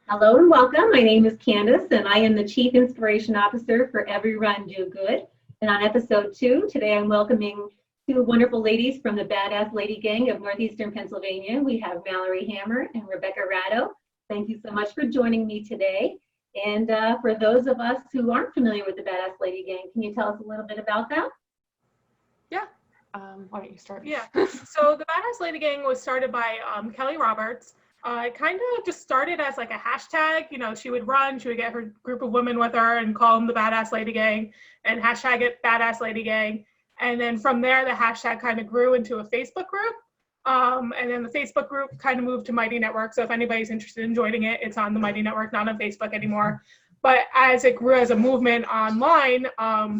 Hello and welcome. My name is Candace and I am the Chief Inspiration Officer for Every Run Do Good. And on episode 2, today I'm welcoming two wonderful ladies from the Badass Lady Gang of Northeastern Pennsylvania. We have Mallory Hammer and Rebekah Ratto. Thank you so much for joining me today. And for those of us who aren't familiar with the Badass Lady Gang, can you tell us a little bit about that? Yeah. Why don't you start? Yeah. So the Badass Lady Gang was started by Kelly Roberts. It kind of just started as like a hashtag. You know, she would run, she would get her group of women with her and call them the Badass Lady Gang and hashtag it Badass Lady Gang. And then from there, the hashtag kind of grew into a Facebook group. And then the Facebook group kind of moved to Mighty Network. So if anybody's interested in joining it, it's on the Mighty Network, not on Facebook anymore. But as it grew as a movement online,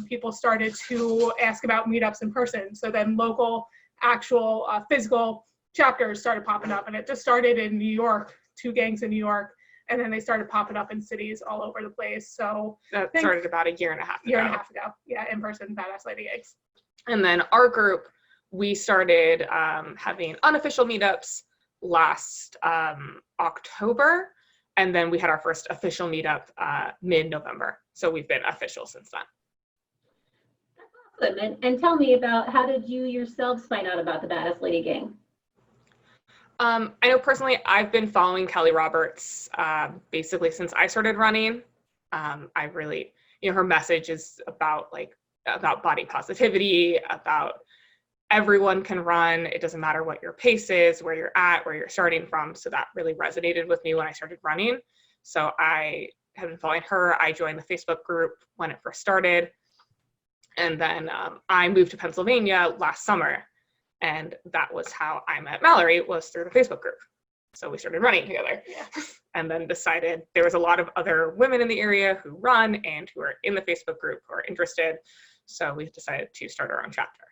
people started to ask about meetups in person. So then local, actual, physical chapters started popping up. And it just started in New York, 2 gangs in New York. And then they started popping up in cities all over the place. So that started about a year and a half ago. Yeah, in-person Badass Lady Gangs. And then our group, we started having unofficial meetups last October. And then we had our first official meetup mid-November. So we've been official since then. That's awesome. And tell me about, how did you yourselves find out about the Badass Lady Gang? I know personally, I've been following Kelly Roberts basically since I started running. I really, her message is about body positivity, about everyone can run. It doesn't matter what your pace is, where you're at, where you're starting from. So that really resonated with me when I started running. So I have been following her. I joined the Facebook group when it first started. And then I moved to Pennsylvania last summer. And that was how I met Mallory, was through the Facebook group. So we started running together. Yeah. And then decided there was a lot of other women in the area who run and who are in the Facebook group who are interested. So we decided to start our own chapter.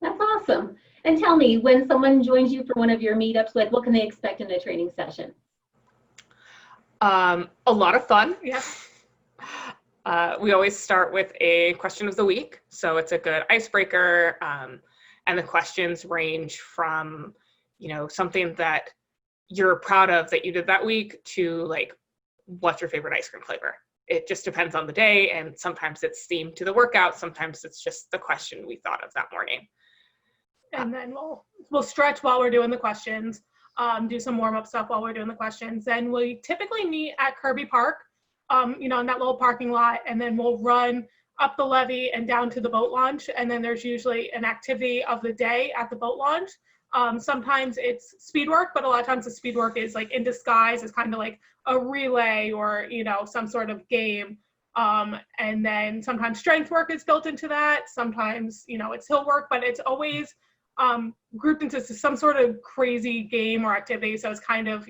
That's awesome. And tell me, when someone joins you for one of your meetups, what can they expect in a training session? A lot of fun. Yeah. We always start with a question of the week. So it's a good icebreaker. And the questions range from, something that you're proud of that you did that week to what's your favorite ice cream flavor? It just depends on the day. And sometimes it's themed to the workout. Sometimes it's just the question we thought of that morning. And then we'll stretch while we're doing the questions, do some warm-up stuff while we're doing the questions. Then we typically meet at Kirby Park, in that little parking lot, and then we'll run up the levee and down to the boat launch. And then there's usually an activity of the day at the boat launch. Sometimes it's speed work, but a lot of times the speed work is in disguise. It's kind of like a relay or, some sort of game. And then sometimes strength work is built into that. Sometimes, it's hill work, but it's always grouped into some sort of crazy game or activity. So it's kind of,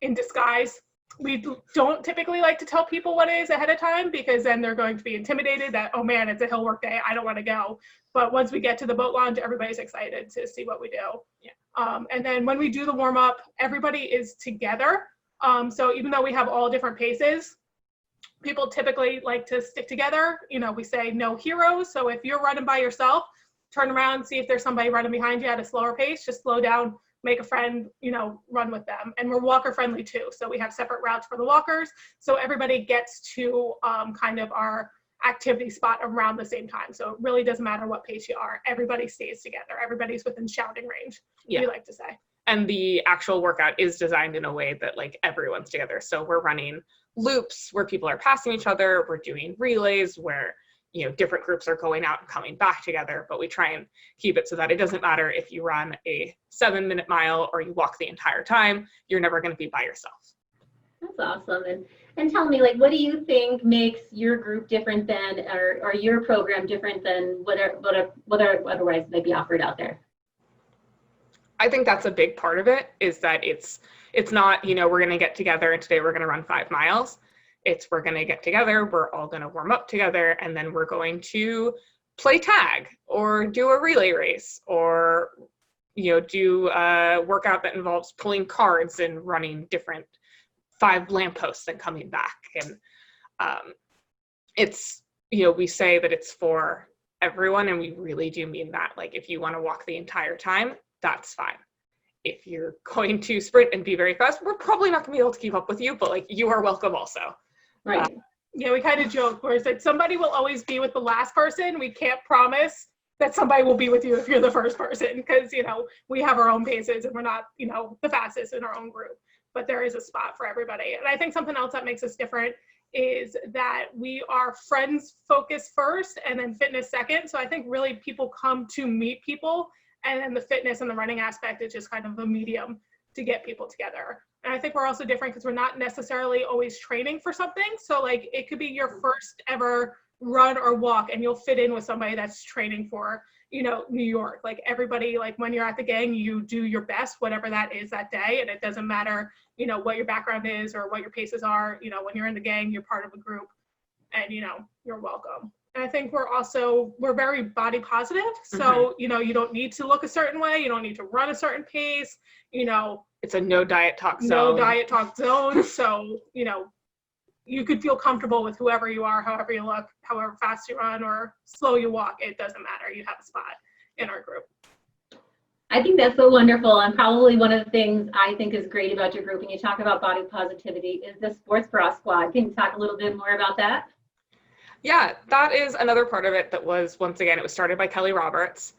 in disguise. We don't typically like to tell people what it is ahead of time, because then they're going to be intimidated that, oh man, it's a hill work day, I don't want to go. But once we get to the boat launch, everybody's excited to see what we do. Yeah. And then when we do the warm up, everybody is together. So even though we have all different paces, people typically like to stick together. We say no heroes. So if you're running by yourself, turn around, see if there's somebody running behind you at a slower pace, just slow down, make a friend, run with them. And we're walker friendly too. So we have separate routes for the walkers. So everybody gets to kind of our activity spot around the same time. So it really doesn't matter what pace you are. Everybody stays together. Everybody's within shouting range, we like to say. And the actual workout is designed in a way that everyone's together. So we're running loops where people are passing each other. We're doing relays where different groups are going out and coming back together, but we try and keep it so that it doesn't matter if you run a 7-minute mile or you walk the entire time, you're never going to be by yourself. That's awesome. And tell me, what do you think makes your group different than, or your program different than what otherwise might be offered out there? I think that's a big part of it, is that it's not, we're going to get together and today we're going to run 5 miles. We're going to get together, we're all going to warm up together, and then we're going to play tag or do a relay race or, do a workout that involves pulling cards and running different 5 lampposts and coming back. And we say that it's for everyone, and we really do mean that. If you want to walk the entire time, that's fine. if you're going to sprint and be very fast, we're probably not gonna be able to keep up with you, but like you are welcome also. Right. Yeah, we kind of joke where it's like somebody will always be with the last person. We can't promise that somebody will be with you if you're the first person, because, you know, we have our own paces and we're not, you know, the fastest in our own group, but there is a spot for everybody. And I think something else that makes us different is that we are friends focused first and then fitness second. So I think really people come to meet people, and then the fitness and the running aspect is just kind of a medium to get people together. And I think we're also different because we're not necessarily always training for something. So like it could be your first ever run or walk and you'll fit in with somebody that's training for, you know, New York. Like everybody, like when you're at the gang, you do your best, whatever that is that day. And it doesn't matter, you know, what your background is or what your paces are. You know, when you're in the gang, you're part of a group and, you know, you're welcome. And I think we're very body positive. So, you know, you don't need to look a certain way. You don't need to run a certain pace, you know. It's a no diet talk zone. No diet talk zone. So, you know, you could feel comfortable with whoever you are, however you look, however fast you run or slow you walk. It doesn't matter. You have a spot in our group. I think that's so wonderful, and probably one of the things I think is great about your group, and you talk about body positivity, is the Sports Bra Squad. Can you talk a little bit more about that? Yeah, that is another part of it that was, once again, it was started by Kelly Roberts,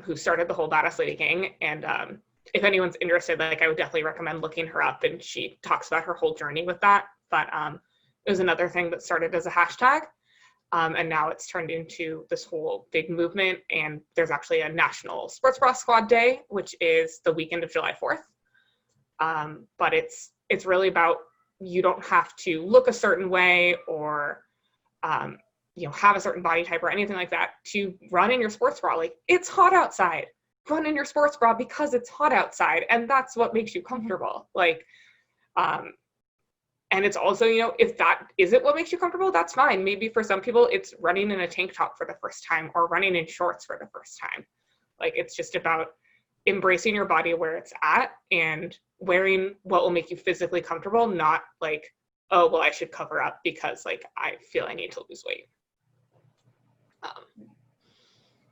who started the whole Badass Lady Gang. And if anyone's interested, like I would definitely recommend looking her up, and she talks about her whole journey with that. But it was another thing that started as a hashtag, and now it's turned into this whole big movement. And there's actually a National Sports Bra Squad Day, which is the weekend of July 4th. But it's really about, you don't have to look a certain way or you know, have a certain body type or anything like that to run in your sports bra. Like, it's hot outside. Run in your sports bra because it's hot outside, and that's what makes you comfortable. Like, and it's also, you know, if that isn't what makes you comfortable, that's fine. Maybe for some people, it's running in a tank top for the first time or running in shorts for the first time. Like, it's just about embracing your body where it's at and wearing what will make you physically comfortable, not like, oh, well, I should cover up because like I feel I need to lose weight.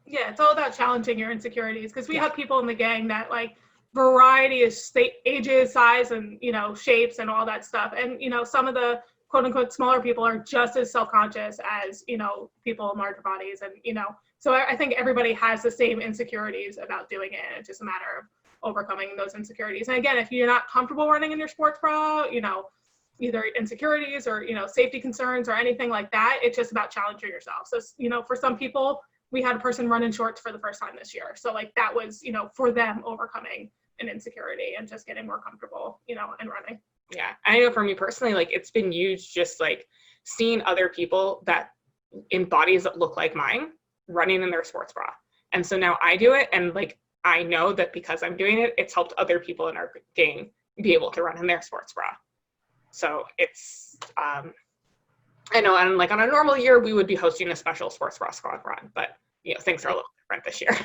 Yeah, it's all about challenging your insecurities, because we have people in the gang that like variety of ages, size, and, you know, shapes and all that stuff. And, you know, some of the quote unquote smaller people are just as self-conscious as, you know, people in larger bodies. And, you know, so I think everybody has the same insecurities about doing it. It's just a matter of overcoming those insecurities. And again, if you're not comfortable running in your sports bra, you know, either insecurities or, you know, safety concerns or anything like that, it's just about challenging yourself. So, you know, for some people, we had a person run in shorts for the first time this year. So like that was, you know, for them overcoming an insecurity and just getting more comfortable, you know, and running. Yeah, I know for me personally, like it's been huge just like seeing other people that in bodies that look like mine running in their sports bra. And so now I do it, and like I know that because I'm doing it, it's helped other people in our gang be able to run in their sports bra. So it's, I know, and like on a normal year, we would be hosting a special Sports Bra Squad run, but you know, things are a little different this year.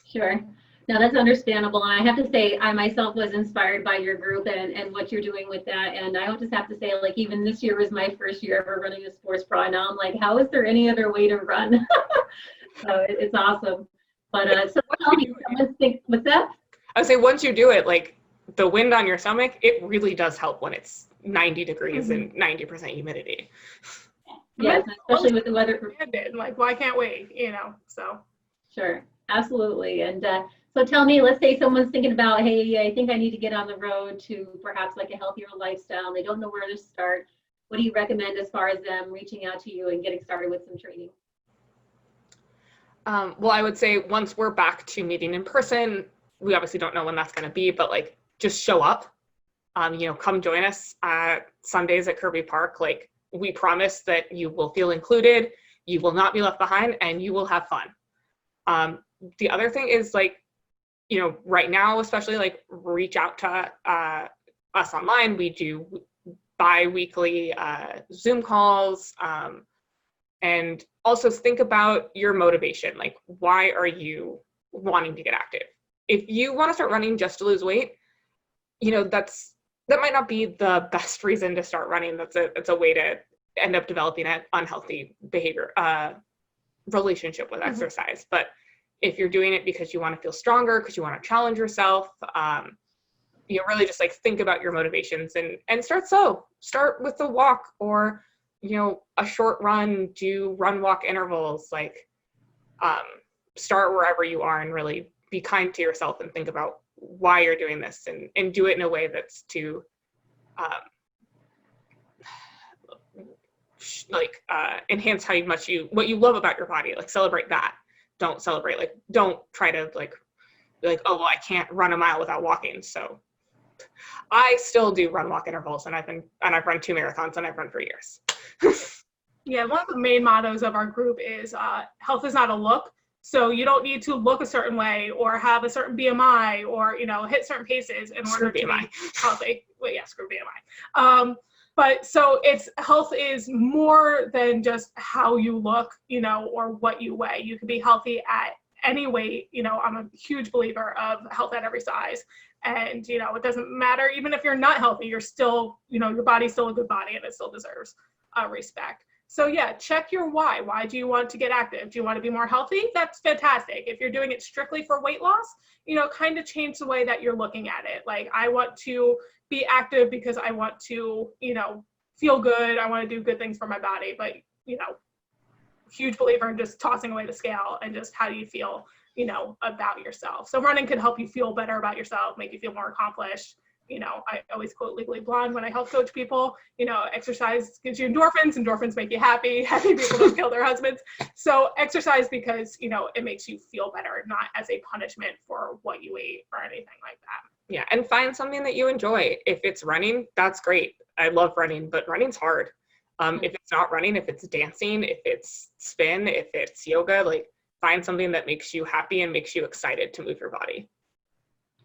Sure. No, that's understandable. And I have to say, I myself was inspired by your group and what you're doing with that. And I just have to say, like, even this year was my first year ever running a sports bra. Now I'm like, how is there any other way to run? So it's awesome. But so tell me, what's that? I would say once you do it, like the wind on your stomach, it really does help when it's 90 degrees and 90% humidity. Yes, especially with the weather. Like, why can't we, you know, so. Sure, absolutely. And so tell me, let's say someone's thinking about, hey, I think I need to get on the road to perhaps like a healthier lifestyle. They don't know where to start. What do you recommend as far as them reaching out to you and getting started with some training? Well, I would say once we're back to meeting in person, we obviously don't know when that's going to be, but like just show up. You know, come join us Sundays at Kirby Park. Like, we promise that you will feel included, you will not be left behind, and you will have fun. The other thing is, like, you know, right now, especially, like, reach out to us online. We do bi-weekly Zoom calls, and also think about your motivation. Like, why are you wanting to get active? If you want to start running just to lose weight, you know, that might not be the best reason to start running. It's a way to end up developing an unhealthy behavior, relationship with exercise. But if you're doing it because you want to feel stronger, because you want to challenge yourself, really just like think about your motivations and start slow. Start with a walk or, a short run, do run walk intervals, start wherever you are and really be kind to yourself and think about why you're doing this and do it in a way that's to enhance how much what you love about your body, like celebrate that. Don't try to oh, well, I can't run a mile without walking. So I still do run walk intervals and I've run 2 marathons and I've run for years. Yeah, one of the main mottos of our group is health is not a look. So you don't need to look a certain way or have a certain BMI or, hit certain paces in order to be healthy. Well, yeah, screw BMI. But so health is more than just how you look, or what you weigh. You can be healthy at any weight. I'm a huge believer of health at every size. And, it doesn't matter, even if you're not healthy, you're still, your body's still a good body and it still deserves respect. So yeah, check your why. Why do you want to get active? Do you want to be more healthy? That's fantastic. If you're doing it strictly for weight loss, kind of change the way that you're looking at it. Like, I want to be active because I want to, feel good. I want to do good things for my body. But, huge believer in just tossing away the scale and just how do you feel, about yourself. So running can help you feel better about yourself, make you feel more accomplished. I always quote Legally Blonde when I help coach people, exercise gives you endorphins, endorphins make you happy, happy people don't kill their husbands. So exercise because, it makes you feel better, not as a punishment for what you ate or anything like that. Yeah, and find something that you enjoy. If it's running, that's great. I love running, but running's hard. If it's not running, if it's dancing, if it's spin, if it's yoga, find something that makes you happy and makes you excited to move your body.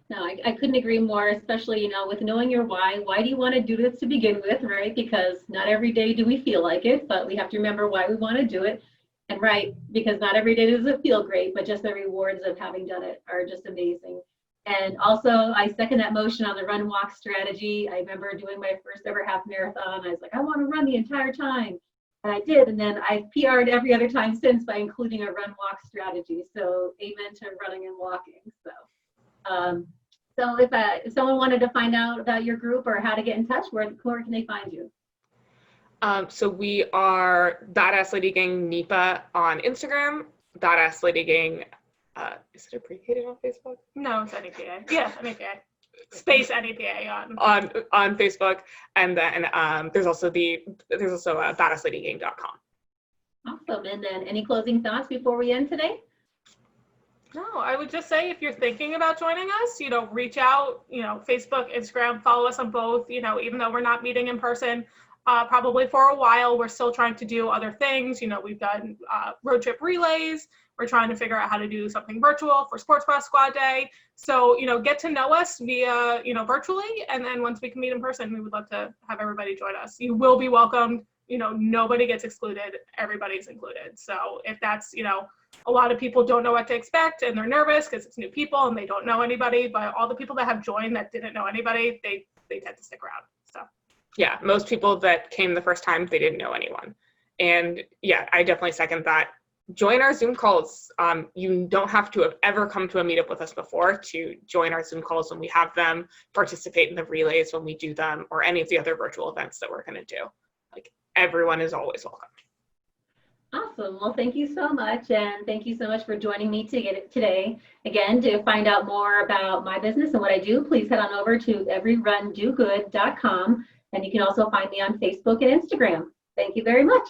No, I couldn't agree more, especially, with knowing your why. Why do you want to do this to begin with, right? Because not every day do we feel like it, but we have to remember why we want to do it. And right, because not every day does it feel great, but just the rewards of having done it are just amazing. And also, I second that motion on the run walk strategy. I remember doing my first ever half marathon. I was like, I want to run the entire time. And I did. And then I've PR'd every other time since by including a run walk strategy. So amen to running and walking. So if someone wanted to find out about your group or how to get in touch, where can they find you? So we are Badass Lady Gang NEPA on Instagram, Badass Lady Gang, is it abbreviated on Facebook? No, it's NEPA. Yeah, NEPA. Space NEPA on Facebook, and then there's also badassladygang.com. Awesome. And then any closing thoughts before we end today? No, I would just say if you're thinking about joining us, reach out, Facebook, Instagram, follow us on both, even though we're not meeting in person, probably for a while, we're still trying to do other things. We've done road trip relays. We're trying to figure out how to do something virtual for Sports Bra Squad Day. So, get to know us via, virtually. And then once we can meet in person, we would love to have everybody join us. You will be welcomed. Nobody gets excluded. Everybody's included. So if that's, a lot of people don't know what to expect and they're nervous because it's new people and they don't know anybody, but all the people that have joined that didn't know anybody, they tend to stick around. So yeah, most people that came the first time, they didn't know anyone. And yeah, I definitely second that. Join our Zoom calls. You don't have to have ever come to a meetup with us before to join our Zoom calls when we have them, participate in the relays when we do them, or any of the other virtual events that we're going to do. Everyone is always welcome. Awesome. Well, thank you so much. And thank you so much for joining me today. Again, to find out more about my business and what I do, please head on over to everyrundogood.com. And you can also find me on Facebook and Instagram. Thank you very much.